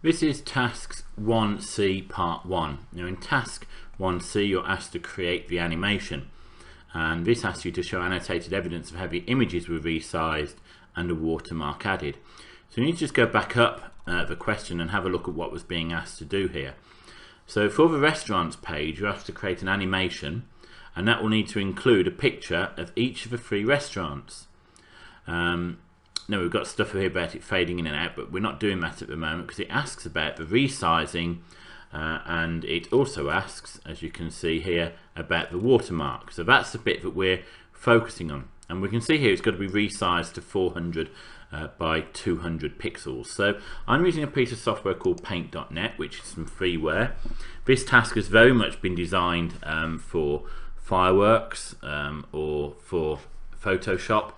This is tasks 1C part 1. Now in task 1C you're asked to create the animation, and this asks you to show annotated evidence of how the images were resized and a watermark added. So you need to just go back up the question and have a look at what was being asked to do here. So for the restaurants page you're asked to create an animation, and that will need to include a picture of each of the 3 restaurants. Now we've got stuff here about it fading in and out, but we're not doing that at the moment because it asks about the resizing, and it also asks, as you can see here, about the watermark. So that's the bit that we're focusing on, and we can see here it's got to be resized to 400 by 200 pixels. So I'm using a piece of software called paint.net, which is some freeware. This task has very much been designed for fireworks or for Photoshop,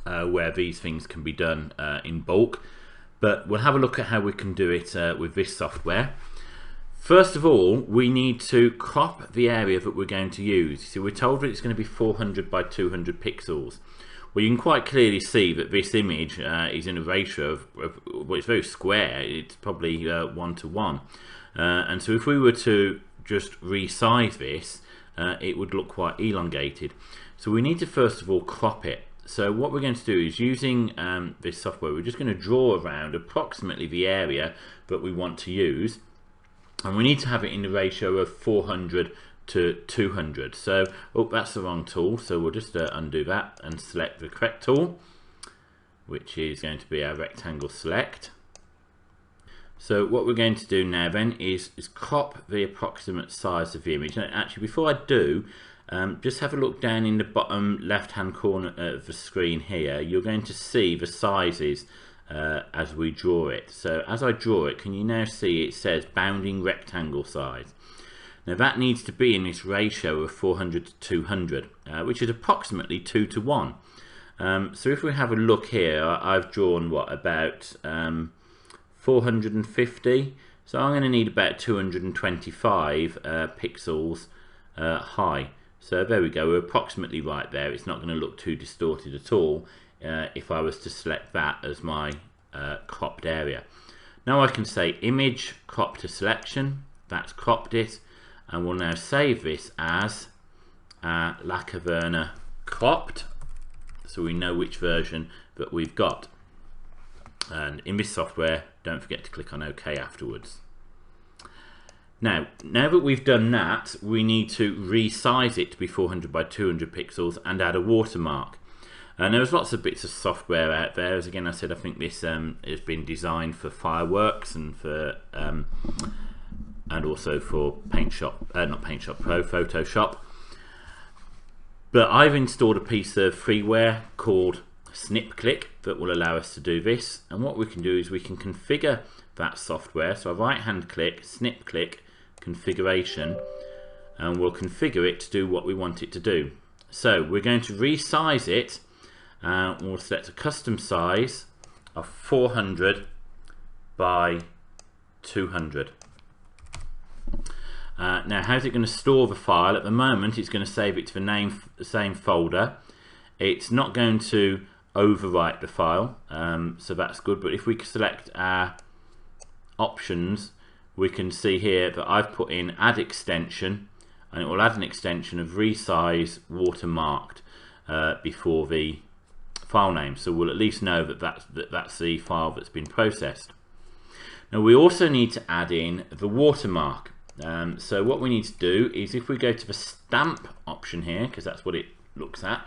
where these things can be done in bulk, but we'll have a look at how we can do it with this software. First of all, we need to crop the area that we're going to use. So we're told that it's going to be 400 by 200 pixels. Well, you can quite clearly see that this image is in a ratio of well, it's very square, it's probably 1 to 1, and so if we were to just resize this, it would look quite elongated. So we need to first of all crop it. So what we're going to do is, using this software, we're just going to draw around approximately the area that we want to use, and we need to have it in the ratio of 400 to 200. So, oh, that's the wrong tool, so we'll just undo that and select the correct tool, which is going to be our rectangle select. So what we're going to do now then is crop the approximate size of the image. Now, actually, before I do, just have a look down in the bottom left hand corner of the screen here. You're going to see the sizes as we draw it. So as I draw it, can you now see it says bounding rectangle size? Now that needs to be in this ratio of 400 to 200, which is approximately 2 to 1. So if we have a look here, I've drawn what, about 450, so I'm going to need about 225 pixels high. So there we go, we're approximately right there. It's not going to look too distorted at all if I was to select that as my cropped area. Now I can say image crop to selection, that's cropped it, and we'll now save this as Lackaverna cropped, so we know which version that we've got. And in this software, don't forget to click on OK afterwards. Now that we've done that, we need to resize it to be 400 by 200 pixels and add a watermark. And there's lots of bits of software out there. As again I said, I think this has been designed for fireworks and for and also for Photoshop. But I've installed a piece of freeware called SnipClick that will allow us to do this. And what we can do is we can configure that software. So I right hand click, SnipClick, configuration, and we'll configure it to do what we want it to do. So we're going to resize it, we'll select a custom size of 400 by 200. Now how's it going to store the file? At the moment it's going to save it to the same folder. It's not going to overwrite the file, so that's good. But if we select our options, we can see here that I've put in add extension, and it will add an extension of resize watermarked before the file name, so we'll at least know that that's the file that's been processed. Now we also need to add in the watermark. So what we need to do is, if we go to the stamp option here, because that's what it looks at,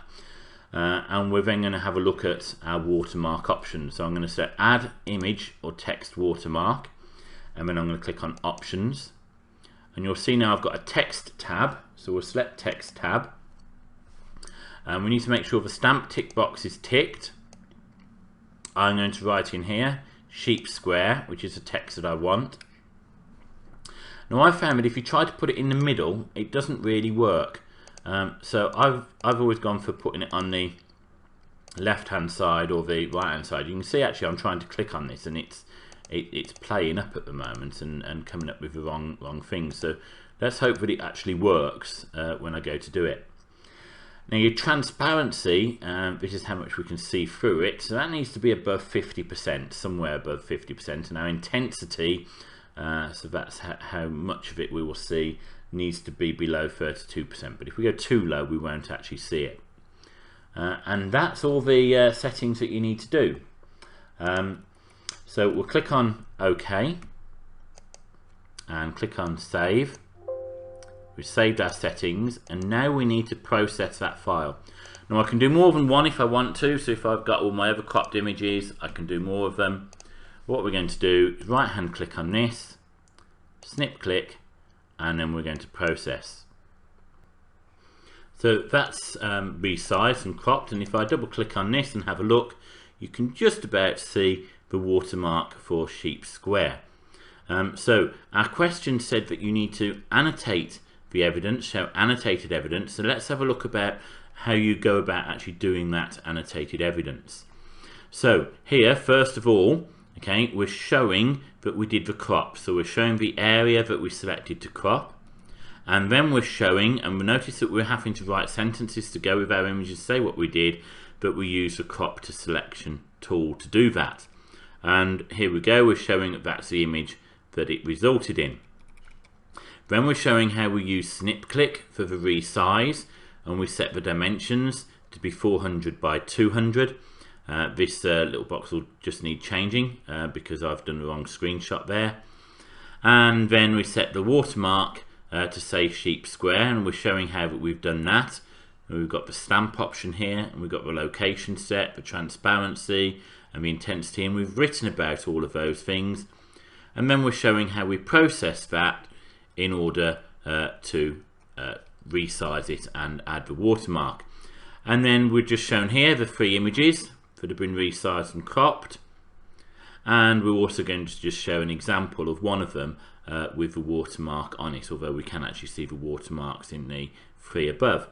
and we're then going to have a look at our watermark options. So I'm going to say add image or text watermark, and then I'm going to click on options, and you'll see now I've got a text tab, so we'll select text tab, and we need to make sure the stamp tick box is ticked. I'm going to write in here sheep square, which is the text that I want. Now I found that if you try to put it in the middle, it doesn't really work. So I've always gone for putting it on the left hand side or the right hand side. You can see actually I'm trying to click on this and it's playing up at the moment and coming up with the wrong thing. So let's hope that it actually works when I go to do it. Now your transparency, this is how much we can see through it, so that needs to be above 50%, somewhere above 50%, and our intensity, so that's how much of it we will see, needs to be below 32%, but if we go too low we won't actually see it. And that's all the settings that you need to do. So we'll click on OK and click on Save. We've saved our settings, and now we need to process that file. Now I can do more than one if I want to, so if I've got all my other cropped images I can do more of them. What we're going to do is right hand click on this, snip click, and then we're going to process. So that's resized and cropped, and if I double click on this and have a look, you can just about see the watermark for Sheep Square. So our question said that you need to annotate the evidence, show annotated evidence. So let's have a look about how you go about actually doing that annotated evidence. So here, first of all, okay, we're showing that we did the crop. So we're showing the area that we selected to crop, and then we're showing, and we notice that we're having to write sentences to go with our images, say what we did, but we use the crop to selection tool to do that. And here we go, we're showing that that's the image that it resulted in. Then we're showing how we use snip click for the resize, and we set the dimensions to be 400 by 200. This little box will just need changing because I've done the wrong screenshot there. And then we set the watermark to say Sheep Square, and we're showing how we've done that. And we've got the stamp option here, and we've got the location set, the transparency and the intensity, and we've written about all of those things. And then we're showing how we process that in order to resize it and add the watermark. And then we've just shown here the 3 images that have been resized and cropped, and we're also going to just show an example of one of them with the watermark on it, although we can actually see the watermarks in the 3 above.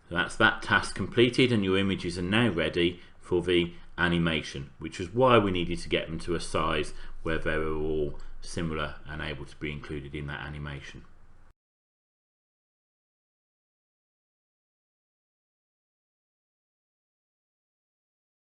So that's that task completed, and your images are now ready for the animation, which is why we needed to get them to a size where they were all similar and able to be included in that animation.